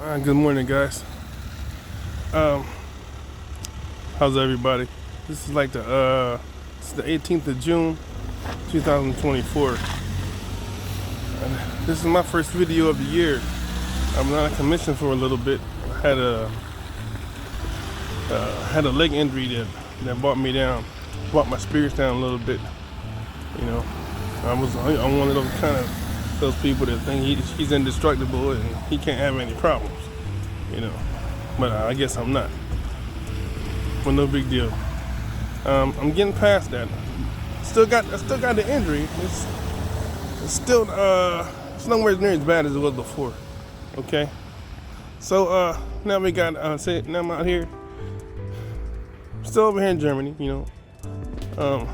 Good morning, guys. Um, how's everybody? This is like it's the 18th of June, 2024. This is my first video of the year. I'm on a commission for a little bit. I had a leg injury that brought me down, brought my spirits down a little bit. You know, I'm one of those people that think he's indestructible and he can't have any problems. You know, but I guess I'm not. But no big deal. I'm getting past that. I still got the injury. It's still it's nowhere near as bad as it was before. Okay. So now we got now I'm out here. Still over here in Germany. You know.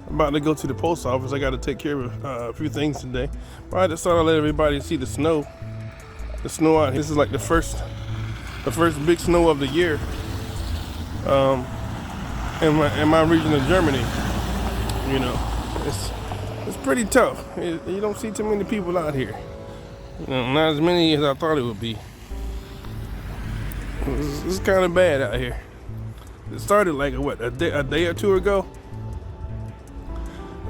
About to go to the post office. I got to take care of a few things today. But I just thought I'd let everybody see the snow. The snow out here. This is like the first big snow of the year in my region of Germany. You know, it's pretty tough. You don't see too many people out here. You know, not as many as I thought it would be. It's kind of bad out here. It started like a day or two ago.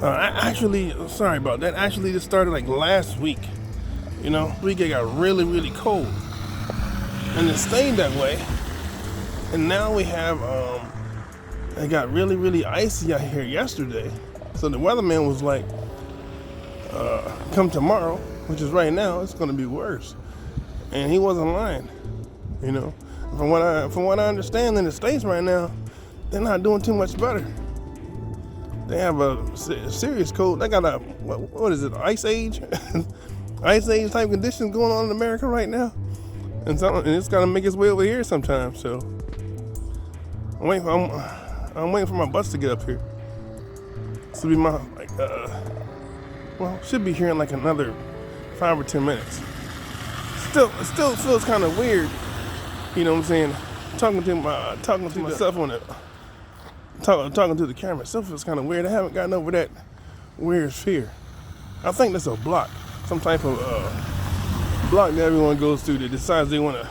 Sorry about that. Actually, this started like last week. You know, week it got really, really cold, and it stayed that way. And now we have it got really, really icy out here yesterday. So the weatherman was like, "Come tomorrow," which is right now. It's going to be worse, and he wasn't lying. You know, from what I understand in the States right now, they're not doing too much better. They have a serious cold. They got what is it? Ice age, ice age type conditions going on in America right now, and it's gotta make its way over here sometime. So I'm waiting for my bus to get up here. This will be my should be here in like another 5 or 10 minutes. It still feels kind of weird. You know what I'm saying? Talking to myself on it. Talking to the camera, still feels kind of weird. I haven't gotten over that weird fear. I think that's a block, some type of block that everyone goes through that decides they want to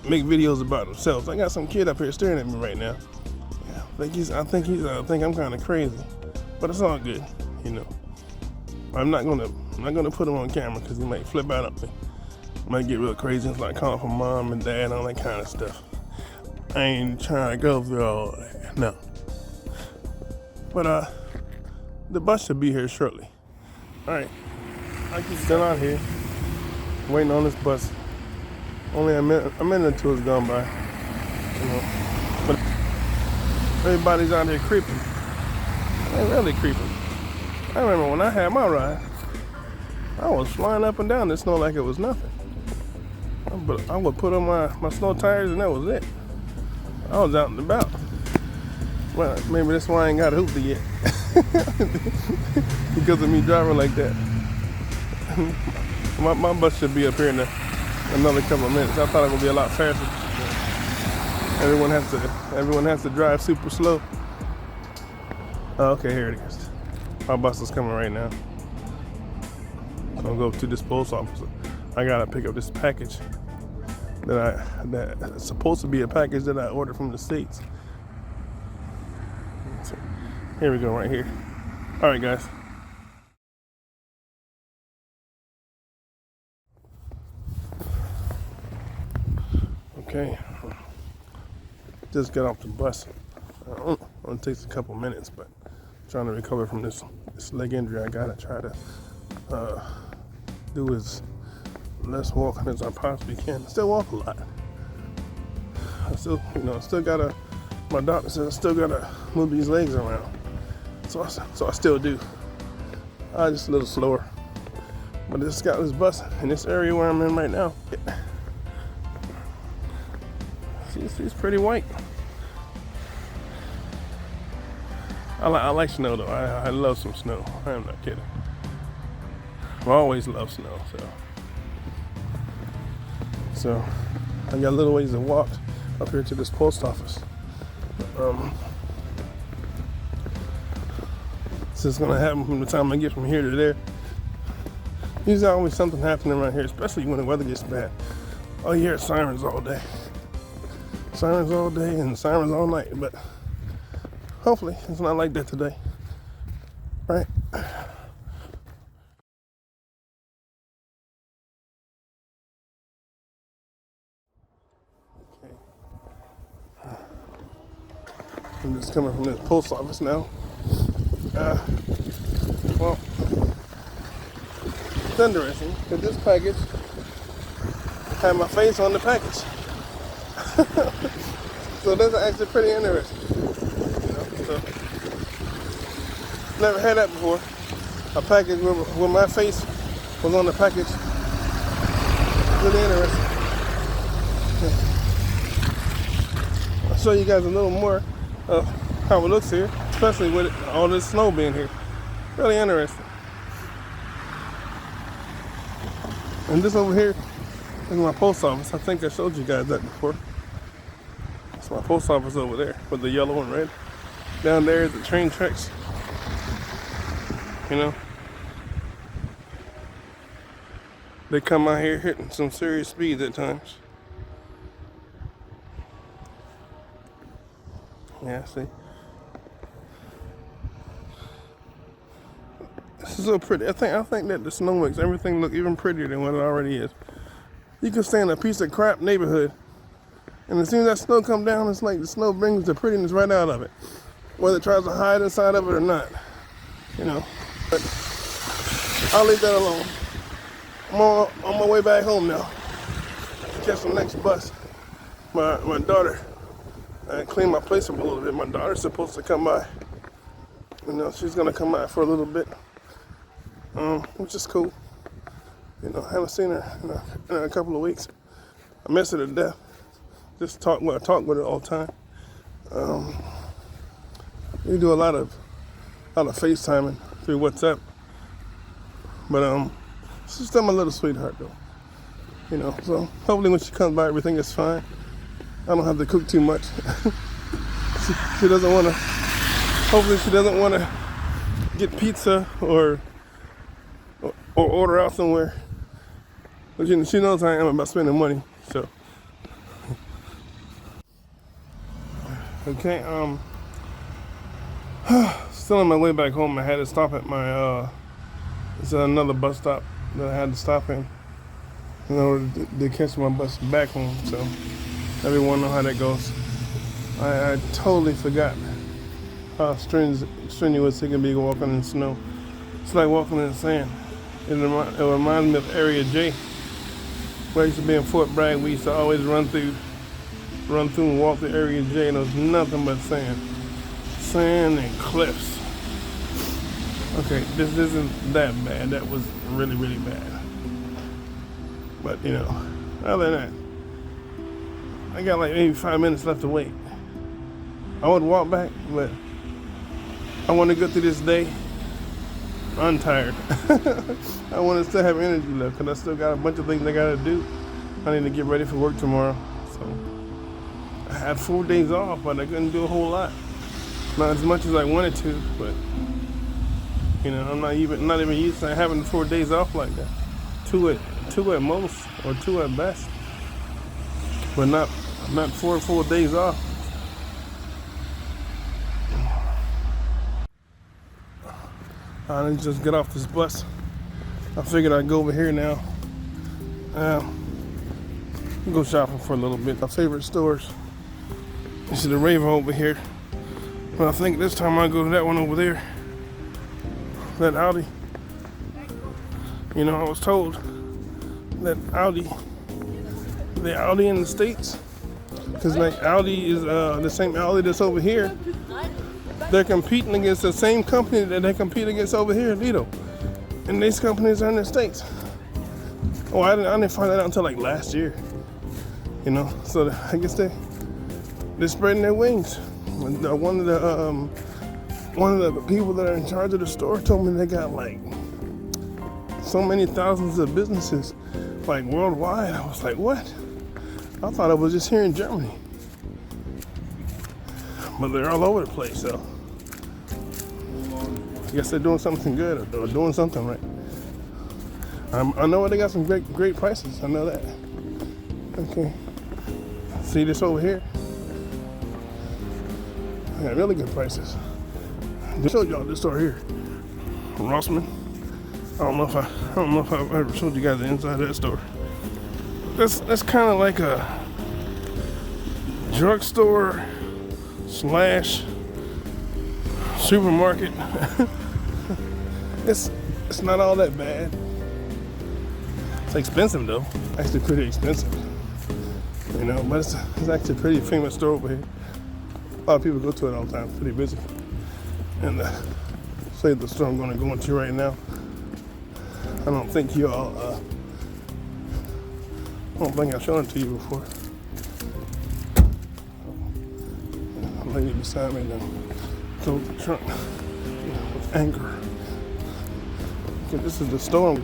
make videos about themselves. I got some kid up here staring at me right now. Yeah, I think I'm kind of crazy, but it's all good, you know. I'm not gonna put him on camera because he might flip out on me. Might get real crazy, like calling for mom and dad and all that kind of stuff. I ain't trying to go through all that, no. But the bus should be here shortly. All right, I keep still out here waiting on this bus. Only a minute or two has gone by, you know. But everybody's out here creeping. They're really creeping. I remember when I had my ride, I was flying up and down the snow like it was nothing. But I would put on my snow tires and that was it. I was out and about. Well, maybe that's why I ain't got a hoopty yet. Because of me driving like that. my bus should be up here in another couple of minutes. I thought it would be a lot faster. Everyone has to drive super slow. Oh, okay, here it is. My bus is coming right now. I'm gonna go to this post office. I gotta pick up this package that's supposed to be a package that I ordered from the States. So, here we go, right here. All right, guys. Okay, just got off the bus. It takes a couple minutes, but I'm trying to recover from this leg injury I gotta try to do as less walking as I possibly can. I still walk a lot. I still gotta. My doctor says I still gotta move these legs around. So I still do. I'm just a little slower. But this got this bus in this area where I'm in right now. She's pretty white. I like snow though. I love some snow. I am not kidding. I always love snow, so I got a little ways to walk up here to this post office. So it's gonna happen from the time I get from here to there. There's always something happening around here, especially when the weather gets bad. Oh, you hear sirens all day. Sirens all day and sirens all night, but hopefully it's not like that today, right? Okay. I'm just coming from the post office now. Well, it's interesting because this package had my face on the package. So that's actually pretty interesting. So, never had that before. A package where my face was on the package. Really interesting. Yeah. I'll show you guys a little more of how it looks here, especially with all this snow being here. Really interesting. And this over here is my post office. I think I showed you guys that before. That's my post office over there with the yellow and red. Down there is the train tracks. You know, they come out here hitting some serious speeds at times. Yeah, see. This is so pretty. I think that the snow makes everything look even prettier than what it already is. You can stay in a piece of crap neighborhood, and as soon as that snow comes down, it's like the snow brings the prettiness right out of it, whether it tries to hide inside of it or not. You know, but I'll leave that alone. I'm on my way back home now. Catch the next bus. My daughter, I cleaned my place up a little bit. My daughter's supposed to come by. You know, she's gonna come by for a little bit, which is cool. You know, I haven't seen her in a couple of weeks. I miss her to death. I talk with her all the time. We do a lot of FaceTiming through WhatsApp. But she's still my little sweetheart though. You know, so hopefully when she comes by everything is fine. I don't have to cook too much. she doesn't wanna, hopefully she doesn't wanna get pizza or order out somewhere. But she knows how I am about spending money, so. Okay, still on my way back home. I had to stop at my, it's another bus stop that I had to stop in order to catch my bus back home, so everyone know how that goes. I totally forgot how strenuous it can be walking in snow. It's like walking in the sand. It reminds me of Area J. Where I used to be in Fort Bragg, we used to always run through and walk through Area J, and it was nothing but sand. Sand and cliffs. Okay, this isn't that bad. That was really, really bad. But, you know, other than that, I got like maybe 5 minutes left to wait. I would walk back, but I want to go through this day untired. I want to still have energy left because I still got a bunch of things I got to do. I need to get ready for work tomorrow. So I had 4 days off, but I couldn't do a whole lot. Not as much as I wanted to, but you know, I'm not even used to having 4 days off like that. Two at most, or 2 at best, but not 4 full days off. I didn't just get off this bus. I figured I'd go over here now. Go shopping for a little bit. My favorite stores. You see the Raven over here. But I think this time I'll go to that one over there. That Audi. You know, I was told that the Audi in the States, because like Audi is the same Audi that's over here, they're competing against the same company that they compete against over here in Lido. And these companies are in the States. Oh, I didn't find that out until like last year. You know, so I guess they're spreading their wings. One of the people that are in charge of the store told me they got like so many thousands of businesses like worldwide. I was like, what? I thought it was just here in Germany. But they're all over the place, so I guess they're doing something good or doing something right. I know they got some great prices. I know that. Okay. See this over here? I got really good prices. Just showed y'all this store here, Rossman. I don't know if I've ever showed you guys the inside of that store. That's kind of like a drugstore slash supermarket. It's not all that bad. It's expensive though. Actually pretty expensive. You know, but it's actually a pretty famous store over here. A lot of people go to it all the time. It's pretty busy. And say the store I'm going to go into right now. I don't think y'all. I don't think I've shown it to you before. A lady beside me now closed the trunk with anger. Okay, this is the store.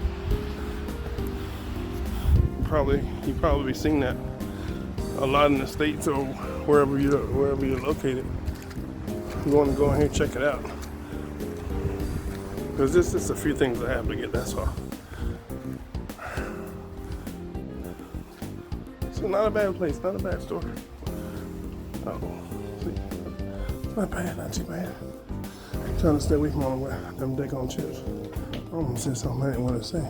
You probably seen that a lot in the States or wherever you're located. I'm going to go ahead and check it out because this is a few things I have to get. That's all. So not a bad place, not a bad store. Oh, see, it's not bad, not too bad. I'm trying to stay away from all them daggone chips. I almost said something I didn't want to say.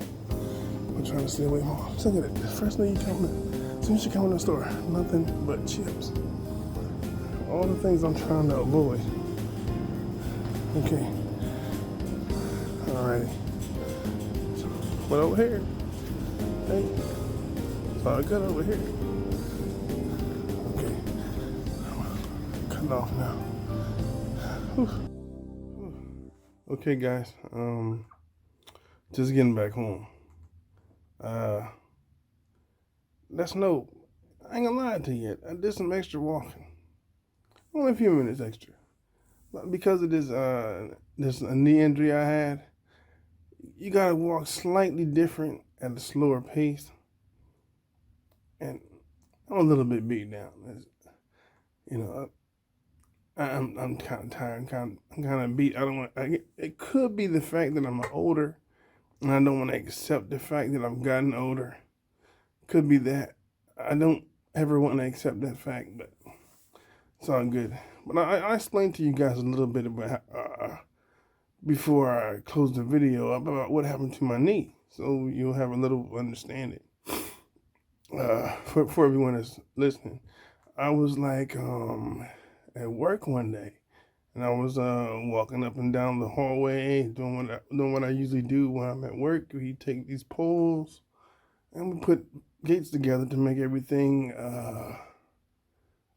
I'm trying to stay away from all. Just look at it. The first thing you come in, as soon as you come in the store, nothing but chips. All the things I'm trying to avoid. Okay. Alrighty. But over here, hey, it's all good over here. Okay. Cut it off now. Whew. Okay, guys. Just getting back home. That's no. I ain't gonna lie to you. I did some extra walking. Only a few minutes extra. But because of this knee injury I had, you gotta walk slightly different at a slower pace. And I'm a little bit beat down. You know, I'm kind of tired. I'm kind of beat. It could be the fact that I'm older, and I don't want to accept the fact that I've gotten older. Could be that. I don't ever want to accept that fact, but it's all good. But I explained to you guys a little bit about before I close the video about what happened to my knee, so you'll have a little understanding. For everyone that's listening, I was like at work one day, and I was walking up and down the hallway, doing what I usually do when I'm at work. We take these poles and we put gates together to make everything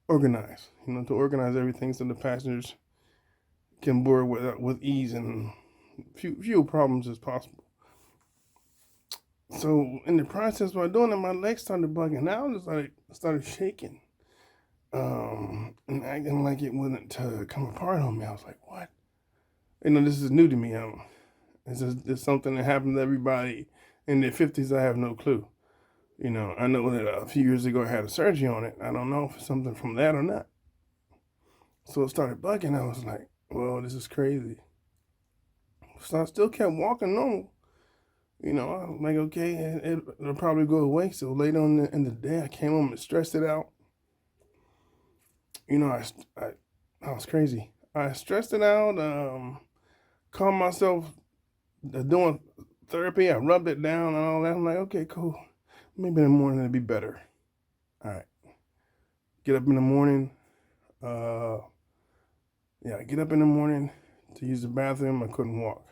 organized. You know, to organize everything so the passengers can board with ease and few problems as possible. So in the process while doing it, my legs started bugging out and started shaking. And acting like it wasn't to come apart on me. I was like, what? You know, this is new to me. It's something that happens to everybody in their 50s. I have no clue. You know, I know that a few years ago I had a surgery on it. I don't know if it's something from that or not. So it started bugging. I was like, well, this is crazy. So I still kept walking normal. You know, I was like, okay, it'll probably go away. So later on in the day, I came home and stressed it out. You know, I was crazy. I stressed it out, calmed myself doing therapy. I rubbed it down and all that. I'm like, okay, cool. Maybe in the morning it'll be better. All right. Get up in the morning. I get up in the morning to use the bathroom. I couldn't walk.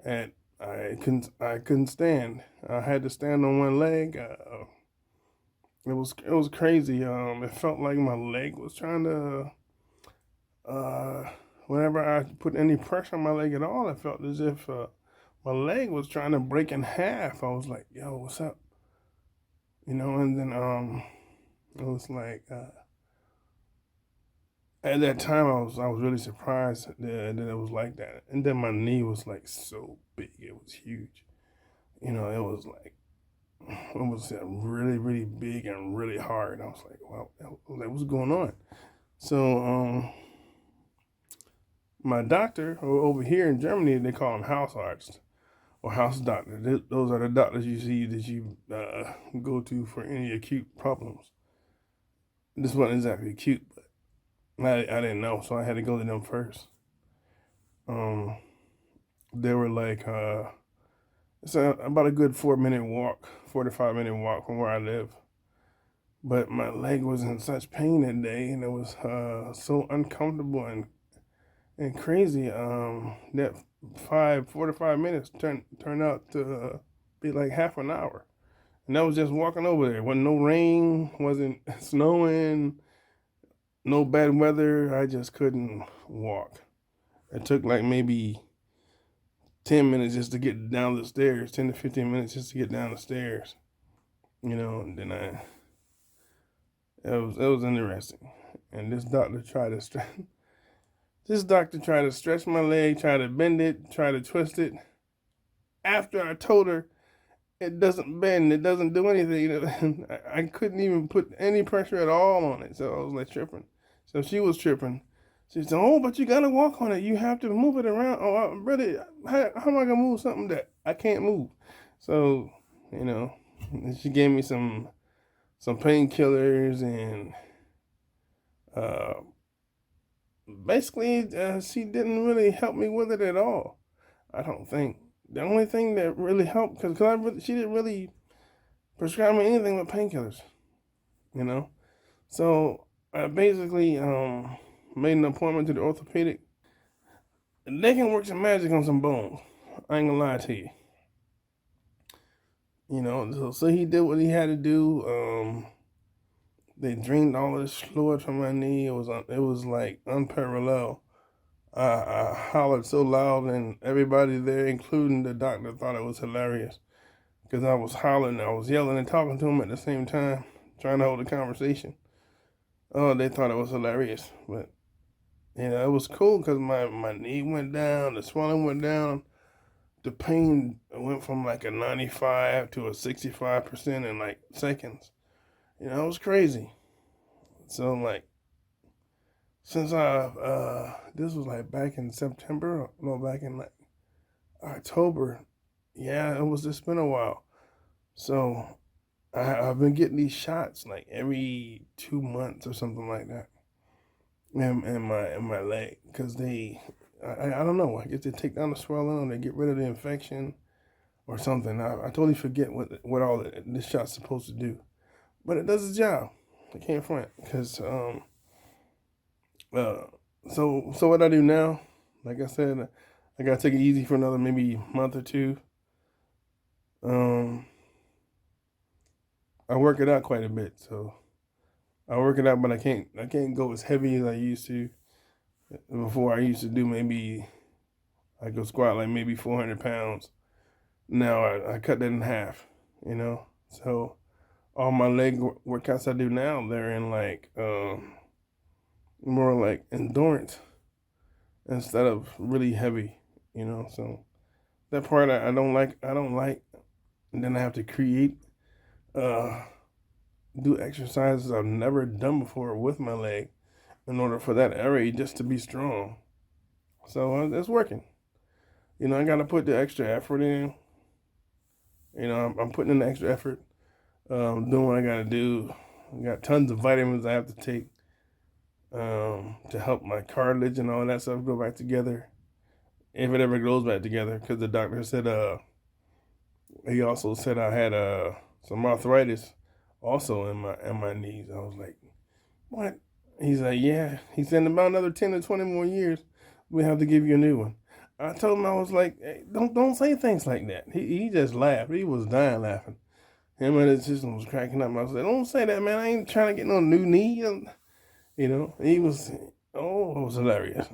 And I couldn't stand. I had to stand on one leg. It was crazy. It felt like my leg was trying to. Whenever I put any pressure on my leg at all, I felt as if my leg was trying to break in half. I was like, "Yo, what's up?" You know, and then it was like at that time I was really surprised that it was like that. And then my knee was like so big, it was huge. You know, it was really, really big and really hard. I was like, wow, what's going on? So my doctor over here in Germany, they call him house arts. or house doctor. Those are the doctors you see that you go to for any acute problems. This wasn't exactly acute, but I didn't know, so I had to go to them first. Um, they were like, it's about a good 4 minute walk, 45 minute walk from where I live. But my leg was in such pain that day, and it was so uncomfortable and crazy. That 45 minutes turned out to be like half an hour, and that was just walking over there. Wasn't no rain, wasn't snowing, no bad weather. I just couldn't walk. It took like maybe 10 minutes just to get down the stairs, 10 to 15 minutes just to get down the stairs. And then it was interesting. And this doctor tried to stretch my leg, try to bend it, try to twist it. After I told her it doesn't bend, it doesn't do anything. I couldn't even put any pressure at all on it. So I was like tripping. So she was tripping. She said, "Oh, but you gotta walk on it. You have to move it around." Oh, brother, how am I gonna move something that I can't move? So, she gave me some painkillers, and basically she didn't really help me with it at all. I don't think. The only thing that really helped, because she didn't really prescribe me anything but painkillers, So I basically made an appointment to the orthopedic. They can work some magic on some bones. I ain't gonna lie to you. So he did what he had to do. They drained all of this fluid from my knee. It was like unparalleled. I hollered so loud, and everybody there, including the doctor, thought it was hilarious because I was hollering, I was yelling and talking to him at the same time, trying to hold a conversation. Oh, they thought it was hilarious, but it was cool because my knee went down, the swelling went down, the pain went from like a 95 to a 65% in like seconds. It was crazy. So like, since this was like back in September, no, back in like October. Yeah, it's been a while. So I've been getting these shots like every 2 months or something like that. In my leg, because I don't know. I guess they take down the swelling, or they get rid of the infection, or something. I totally forget what all this shot's supposed to do, but it does its job. I can't front, because so what I do now, like I said, I gotta take it easy for another maybe month or two. I work it out quite a bit, so I work it out, but I can't go as heavy as I used to. Before, I used to do maybe, I could squat like maybe 400 pounds. Now I cut that in half, So all my leg workouts I do now, they're in like more like endurance instead of really heavy, So that part I don't like. And then I have to create, do exercises I've never done before with my leg in order for that area just to be strong. So it's working. I got to put the extra effort in. I'm putting in the extra effort, doing what I got to do. I got tons of vitamins I have to take to help my cartilage and all that stuff go back together, if it ever goes back together. Because the doctor said, he also said I had some arthritis also in my knees. I was like, what? He's like, yeah. He said, in about another 10 to 20 more years, we have to give you a new one. I told him, I was like, hey, don't say things like that. He just laughed. He was dying laughing. Him and his sister was cracking up. I was like, don't say that, man. I ain't trying to get no new knee. He was, it was hilarious.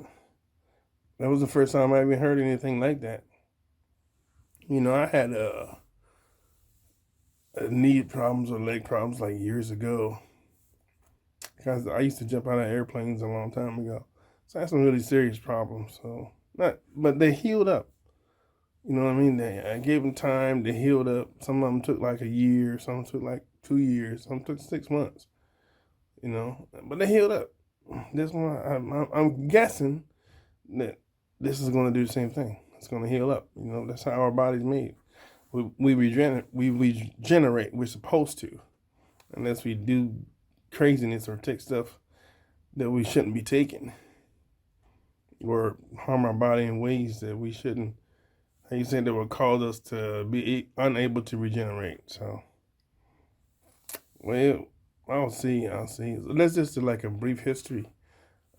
That was the first time I even heard anything like that. I had knee problems or leg problems like years ago, because I used to jump out of airplanes a long time ago. So I had some really serious problems. But they healed up. You know what I mean? I gave them time. They healed up. Some of them took like a year. Some took like 2 years. Some took 6 months. But they healed up. This one, I'm guessing that this is going to do the same thing. It's gonna heal up. You know, that's how our body's made. We regenerate. We're supposed to, unless we do craziness or take stuff that we shouldn't be taking, or harm our body in ways that we shouldn't. How you said that would cause us to be unable to regenerate. So, well, I'll see. So let's just do like a brief history.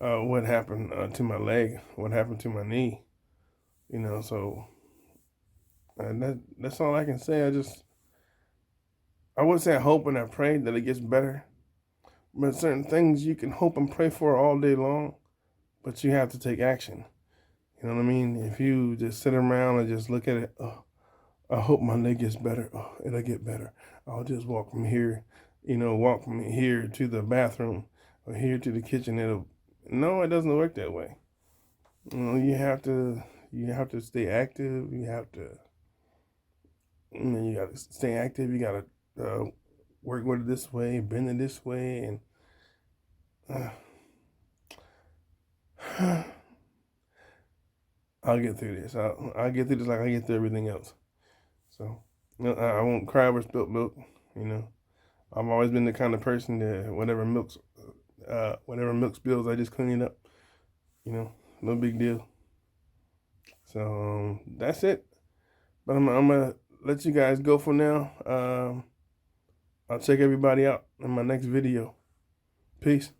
What happened to my leg? What happened to my knee? You know, so that's all I can say. I would say I hope and I pray that it gets better. But certain things you can hope and pray for all day long, but you have to take action. You know what I mean? If you just sit around and just look at it, oh, I hope my leg gets better. Oh, it'll get better. I'll just walk from here, walk from here to the bathroom or here to the kitchen. No, it doesn't work that way. You have to stay active. You got to stay active. You got to work with it this way, bend it this way, and I'll get through this. I'll get through this like I get through everything else. So I won't cry over spilt milk. I've always been the kind of person that whatever milk spills, I just clean it up. No big deal. So that's it. But I'm gonna let you guys go for now. I'll check everybody out in my next video. Peace.